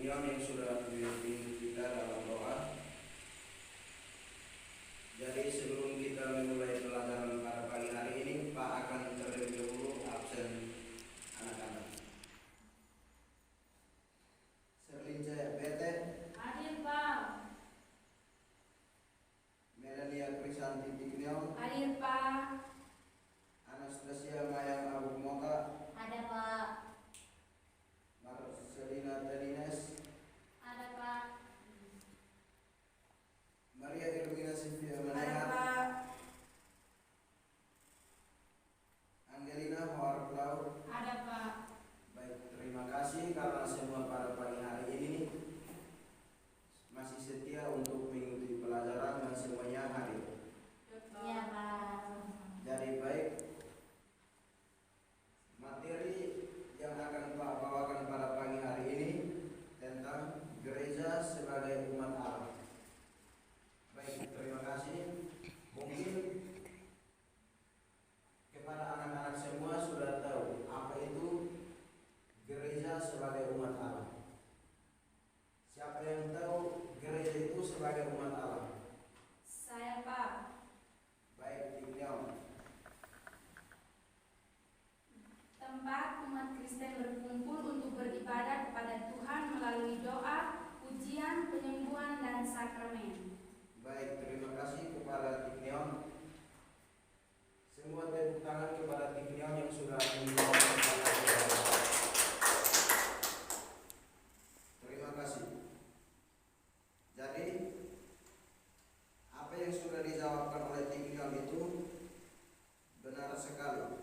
Tiknion yang sudah membimbing kita dalam doa. Jadi sebelum kita memulai pelajaran pada pagi hari ini, Pak akan terlebih dahulu absen anak-anak. Serlince Bete. Hadir Pak. Melania Krisanti Tiknion. Hadir Pak. Anastasia Mayang Abu Mota. Ada Pak. Marcelina Tadines. Ada Pak. Maria Irwina Sylvia Ada Manehat. Pak. Angelina Howard Lau. Ada Pak. Baik, terima kasih karena semua pada pagi hari ini masih setia untuk mengikuti pelajaran dan semuanya hadir. Ya Pak. Jadi baik, materi yang akan Pak bawakan pada pagi hari ini tentang gereja sebagai umat Allah. Baik, terima kasih. Mungkin kepada anak-anak semua sudah tahu apa itu gereja sebagai umat Allah. Siapa yang tahu gereja itu sebagai umat Allah? Saya Pak. Baik, Tiknion. Tempat umat Kristen berkumpul untuk beribadah kepada Tuhan melalui doa, pujian, penyembuhan, dan sakramen. Baik, terima kasih kepada Tiknion. Semua tepuk tangan kepada Tiknion yang sudah menjawab. Terima kasih. Jadi apa yang sudah dijawabkan oleh Tiknion itu benar sekali.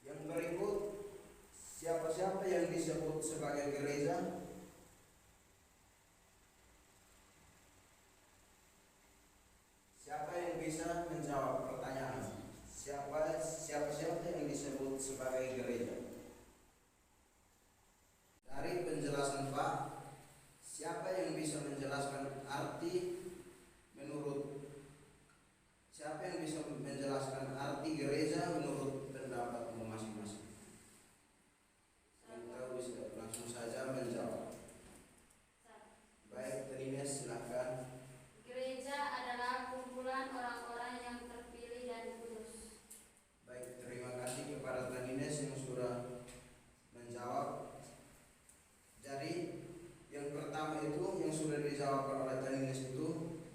Yang berikut, siapa-siapa yang disebut sebagai gereja? Siapa yang bisa menjawab pertanyaan? Siapa-siapa yang disebut sebagai gereja? Dari penjelasan Pak, siapa yang bisa menjelaskan arti siapa yang bisa menjelaskan arti gereja menurut pendapatmu masing-masing? Yang tahu bisa langsung saja menjawab. Baik, Tadines silahkan. Gereja adalah kumpulan orang-orang yang terpilih dan kudus. Baik, terima kasih kepada Tadines yang sudah menjawab. Jadi yang pertama itu yang sudah dijawabkan oleh Tadines itu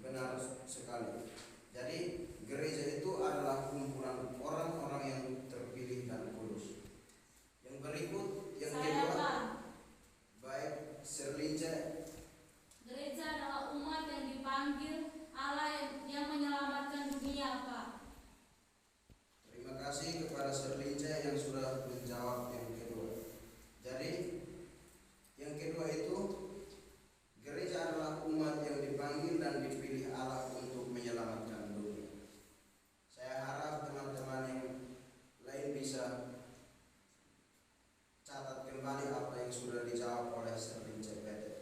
benar sekali. Jadi gereja itu adalah kumpulan orang-orang yang terpilih dan kudus. Yang berikut, yang Saya kedua. Pak. Baik, Serlince. Gereja adalah umat yang dipanggil Allah yang menyelamatkan dunia Pak. Terima kasih kepada Serlince yang sudah menjawab yang kedua. Jadi yang kedua itu gereja adalah umat yang dipanggil dan dipilih Allah untuk menyelamatkan dunia. Saya harap teman-teman yang lain bisa catat kembali apa yang sudah dijawab oleh Serlince Pete.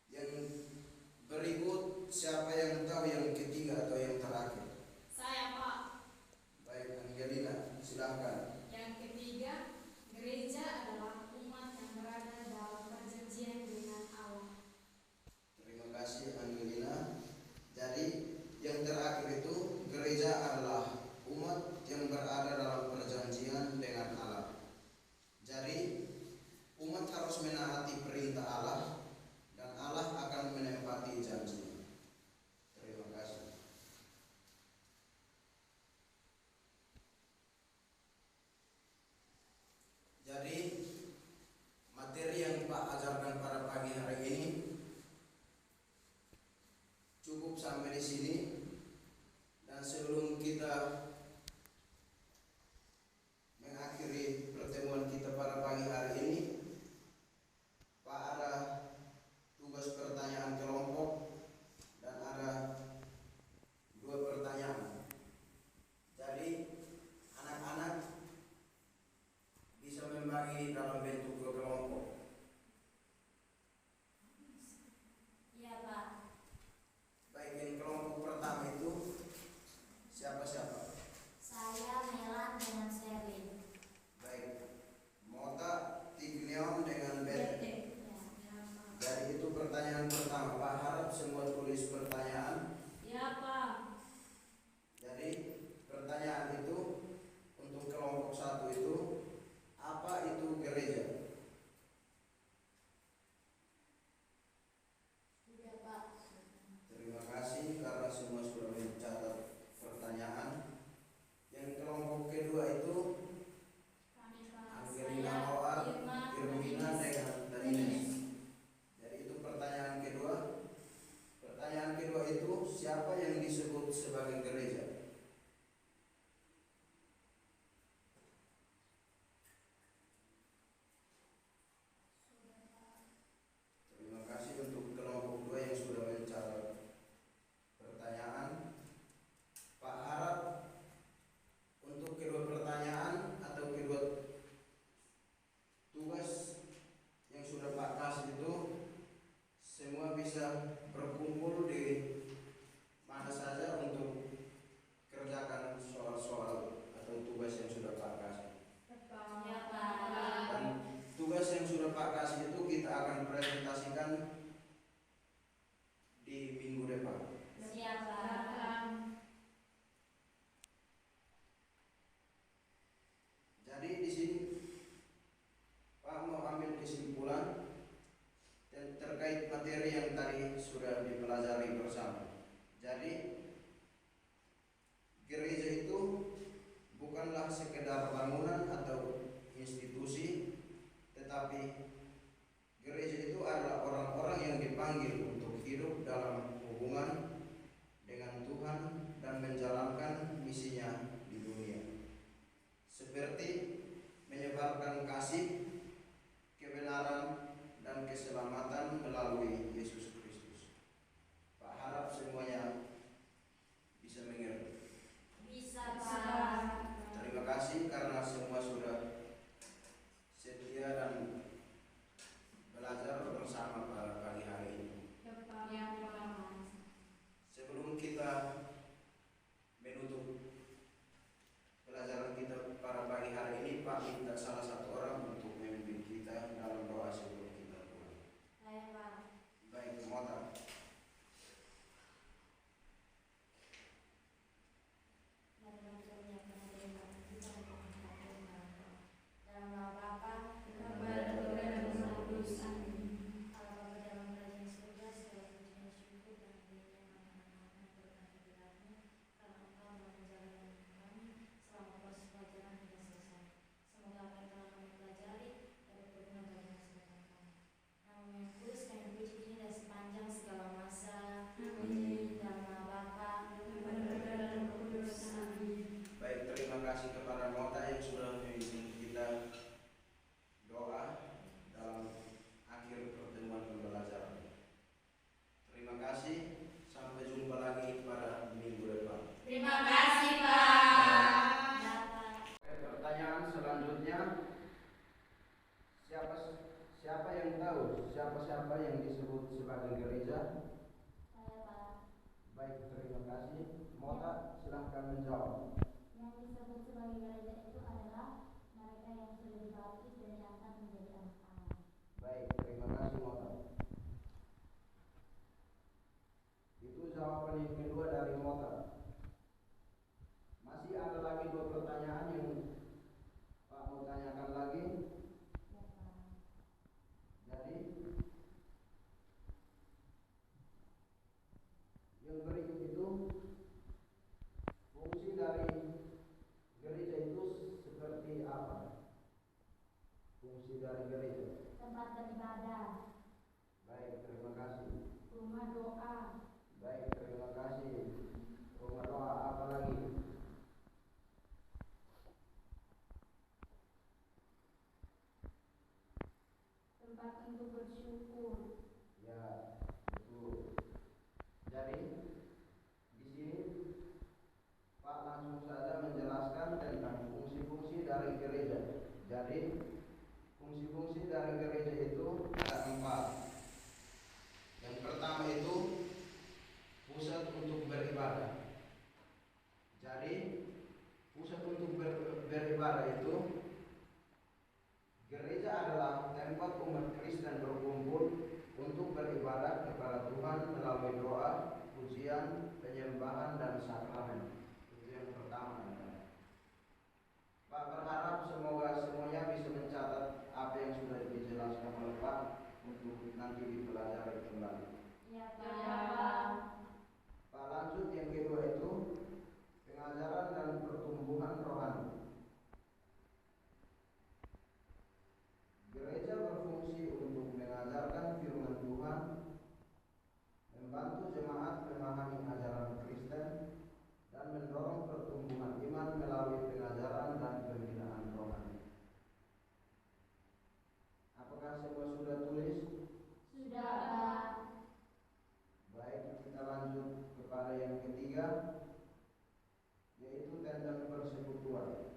Yang berikut, siapa yang tahu yang ketiga atau yang terakhir? Saya Pak. Baik, Angelina, silakan. Yang ketiga, gereja adalah umat yang berada dalam perjanjian dengan Allah. Terima kasih, Angelina. Jadi yang terakhir itu gereja adalah umat yang berada dalam perjanjian dengan Allah. Jadi umat harus menaati perintah Allah dan Allah akan menepati janji. Terima kasih. Jadi materi yang Pak ajarkan pada pagi hari ini cukup sampai di sini. Dan sebelum kita mengakhiri pertemuan kita pada pagi hari ini, Pak ada tugas pertanyaan kelompok dan ada 2 pertanyaan. Jadi anak-anak bisa membagi dalam bentuk 2 kelompok. Pak Kasih itu kita akan presentasikan di minggu depan. Siap, Pak. Jadi di sini Pak mau ambil kesimpulan terkait materi yang tadi sudah dipelajari bersama. Jadi gereja itu bukanlah sekedar bangunan atau institusi, tetapi gereja itu adalah orang-orang yang dipanggil untuk hidup dalam hubungan dengan Tuhan dan menjalankan misinya di dunia, seperti menyebarkan kasih, kebenaran, dan keselamatan melalui Yesus Kristus. Pak harap semuanya bisa mengerti. Bisa, Pak. Terima kasih karena semua sudah setia dan belajar bersama pada pagi hari ini. Ya, Pak. Sebelum kita menutup pelajaran kita pada pagi hari ini, Pak minta salah satu orang untuk memimpin kita dalam doa sebelum kita pulang. Saya, Pak. Baik, Mota. Dalam nama Bapa, dan Putra dan Roh Kudus. Amin. Allah Bapa dalam kerajaan surga, segala puji dan syukur dan kemuliaan anak-anak berkat hadiratmu, karena Engkau telah menjalankan kami selama proses pelajaran hingga selesai. Semoga apa yang telah kami pelajari dapat berguna bagi masa depan kami. Nama yang kudus kami puji kini dan sepanjang segala masa. Amin. Dalam nama Bapa, dan Putra dan Roh Kudus. Amin. Baik, terima kasih kepada Mota yang sudah memimpin kita doa dalam akhir pertemuan pembelajaran. Terima kasih, sampai jumpa lagi pada minggu depan. Terima kasih, Pak. Pertanyaan selanjutnya, siapa yang tahu siapa yang disebut sebagai gereja? Saya, Pak. Baik, terima kasih. Mota, silahkan menjawab. Yang disebut sebagai gereja itu adalah mereka yang sudah dibaptis dan diangkat menjadi anak Allah. Baik, terima kasih Mota. Itu jawaban yang kedua dari Mota. Masih ada lagi 2 pertanyaan yang Pak mau tanyakan lagi. Ya, Pak. Jadi yang berikut itu, fungsi dari gereja itu seperti apa? Fungsi dari gereja. Tempat beribadah, Baik, terima kasih. rumah doa, Baik, terima kasih. Rumah doa apa lagi? tempat untuk bersyukur. Ya, betul. Jadi di sini Pak langsung saja menjelaskan tentang fungsi-fungsi dari gereja. Jadi fungsi-fungsi dari gereja itu ada 4. Yang pertama itu pusat untuk beribadah. Jadi pusat untuk beribadah itu, gereja adalah tempat umat Kristen berkumpul untuk beribadah kepada Tuhan melalui doa, pujian, penyembahan, dan sakramen. Itu yang pertama. Pak berharap semoga semuanya bisa mencatat apa yang sudah dijelaskan oleh Pak untuk nanti dipelajari kembali. Ya, Pak. Pak lanjut, yang kedua itu pengajaran dan pertumbuhan rohani. Gereja berfungsi untuk mengajarkan firman Tuhan, membantu jemaat memahami ajaran Kristen, dan mendorong pertumbuhan iman melalui pengajaran dan pembinaan rohani. Apakah semua sudah tulis? Sudah, Pak. Baik, kita lanjut kepada yang ketiga, yaitu tentang persekutuan.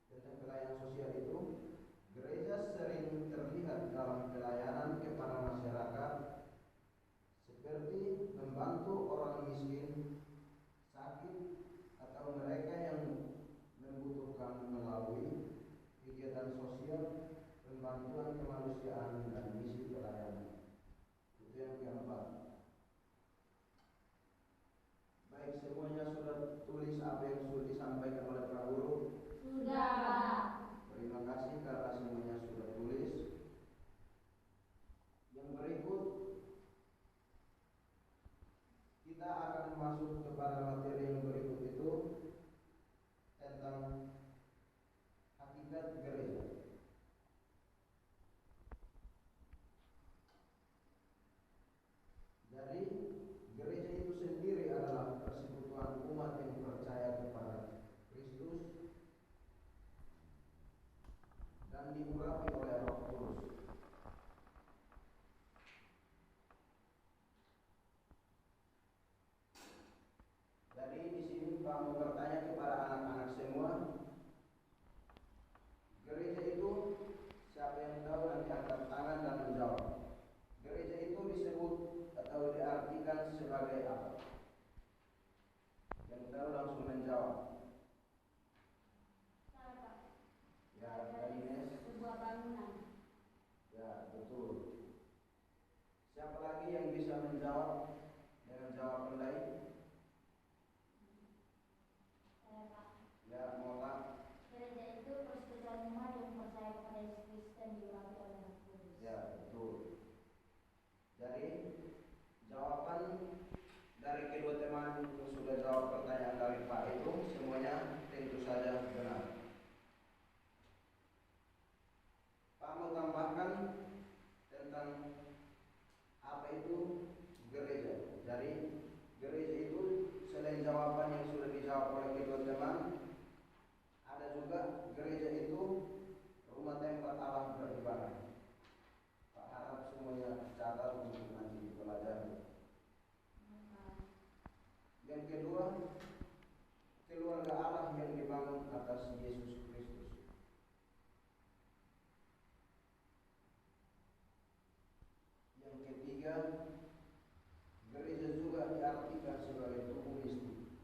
tentang pelayanan sosial itu, gereja sering terlihat dalam pelayanan kepada masyarakat seperti membantu orang miskin, sakit, atau mereka yang membutuhkan melalui kegiatan sosial, pembantuan kemanusiaan, dan misi pelayanan. Itu yang keempat. Baik, semuanya sudah tulis apa yang sudah disampaikan oleh Pak Guru? Sudah, Pak. Terima kasih karena semuanya sudah tulis. Yang berikut kita akan masuk kepada materi yang berikut itu tentang hakikat gereja. Jadi gereja itu sendiri adalah persekutuan umat yang percaya kepada Kristus dan diurapi oleh Roh Kudus. Jadi di sini Pak mau bertanya kepada anak-anak semua, gereja itu siapa yang tahu nanti angkat tangan dan menjawab. Gereja itu disebut atau diartikan sebagai apa? Yang tahu langsung menjawab. Saya, Pak. Ya, Ines. Sebuah bangunan. Ya, betul. Siapa lagi yang bisa menjawab dengan jawaban lain? Saya, Pak. Ya, Mota. Gereja itu persekutuan umat yang percaya kepada Yesus Kristus dan diurapi oleh Roh Kudus. Ya, betul. Jadi jawaban dari kedua teman yang sudah jawab pertanyaan dari Pak itu semuanya tentu saja benar. Pak mau tambahkan tentang apa itu gereja. Jadi gereja itu selain jawaban yang sudah dijawab oleh kedua teman, ada juga gereja itu rumah tempat Allah beribadah. Pak harap semuanya catat untuk nanti dipelajari. Yang kedua, keluarga Allah yang dibangun atas Yesus Kristus. Yang ketiga, gereja juga diartikan sebagai tubuh Kristus.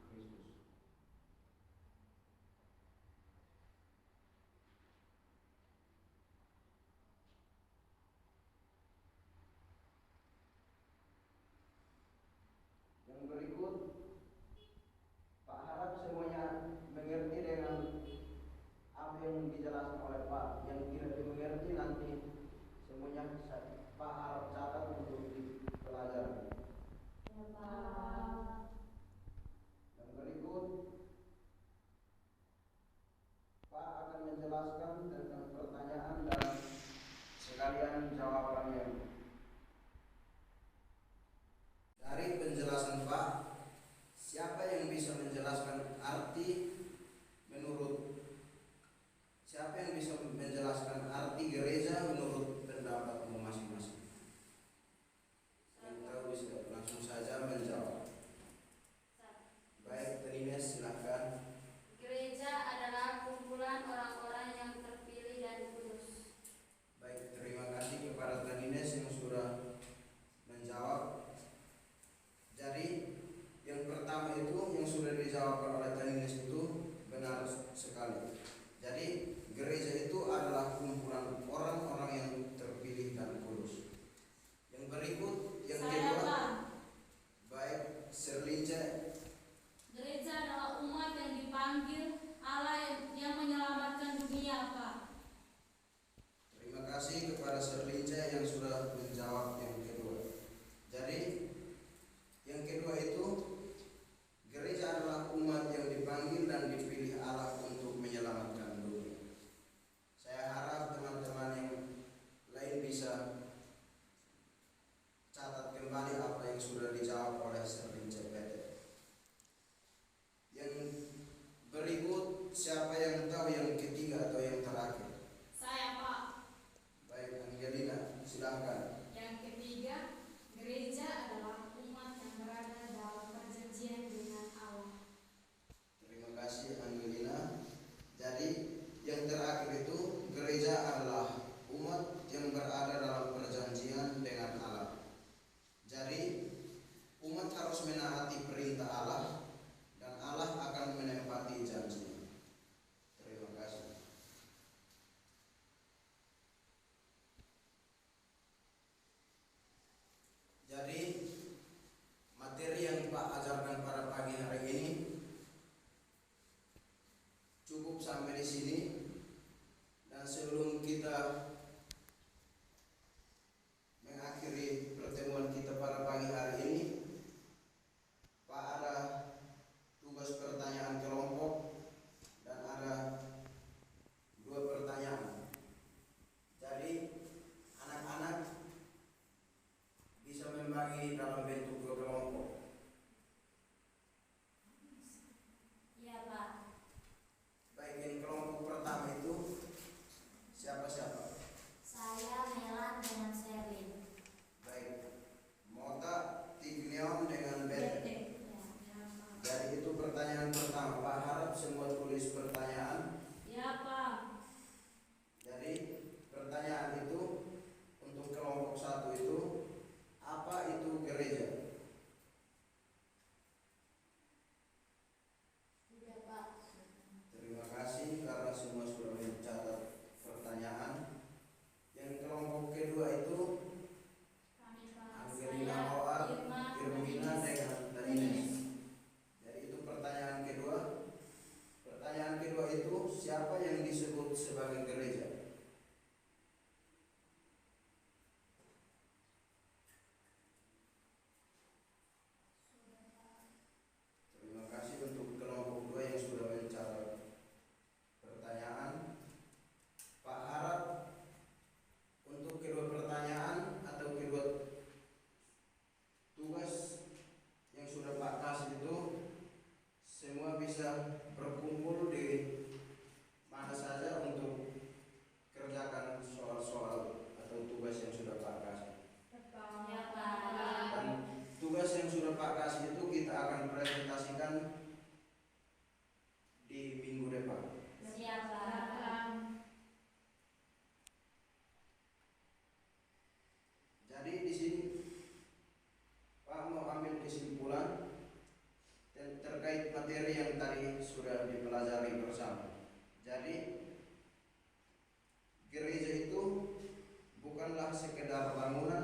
Yang berikut, Pak harap semuanya mengerti dengan apa yang dijelaskan oleh Pak. Yang tidak dimengerti nanti semuanya Pak harap catat untuk dipelajari. Ya, Pak. Yang berikut, Pak akan menjelaskan tentang pertanyaan dan sekalian jawabannya. Dari penjelasan Pak, siapa yang bisa menjelaskan arti gereja menurut pendapatmu masing-masing? Yang tahu bisa langsung saja menjawab. Baik, Ines silahkan. Gereja adalah kumpulan orang-orang yang terpilih dan kudus. Baik, terima kasih kepada Ines yang sudah menjawab. Jadi yang pertama itu yang sudah dijawab oleh Ines itu benar sekali. Jadi gereja itu adalah kumpulan orang-orang yang terpilih dan kudus. Yang berikut, yang kedua, baik, Serlince. Gereja adalah umat yang dipanggil Allah yang menyelamatkan dunia, Pak. Terima kasih kepada Serlince yang sudah menjawab yang kedua. Jadi yang kedua itu, gereja adalah umat yang dipanggil dan dipilih Allah untuk menyelamatkan sampai di sini. Dan sebelum kita mengakhiri pertemuan kita pada pagi hari ini, Pak, ada tugas pertanyaan kelompok dan ada 2 pertanyaan. Jadi anak-anak bisa membagi dalam bentuk 2 kelompok. Iya, Pak. Baik, yang kelompok pertama itu siapa-siapa? Saya Melan dengan Sherlyn. Baik, Mota, Tignion dengan Bete. Ya, Pak. Jadi itu pertanyaan pertama. Pak harap semua tulis pertanyaan. Ya, Pak. Jadi pertanyaan itu untuk kelompok 1 itu, apa itu gereja? Sudah, Pak. Terima kasih karena semua sudah mencatat pertanyaan. Yang kelompok kedua itu Kami, Pak. Angelina Saya Oar, Irma Irmina dengan Danines. Jadi itu pertanyaan kedua. Pertanyaan kedua itu, siapa yang disebut sebagai gereja? Terima kasih untuk kelompok 2 yang sudah mencatat pertanyaan. Pak harap untuk kedua pertanyaan atau kedua tugas yang sudah Pak kasih itu semua bisa berkumpul di mana saja untuk kerjakan soal-soal atau tugas yang sudah Pak kasih. Ya, Pak. Dan tugas yang sudah Pak kasih itu kita akan presentasikan di minggu depan. Siap, Pak. Jadi di sini Pak mau ambil kesimpulan terkait materi yang tadi sudah dipelajari bersama. Jadi gereja itu bukanlah sekedar bangunan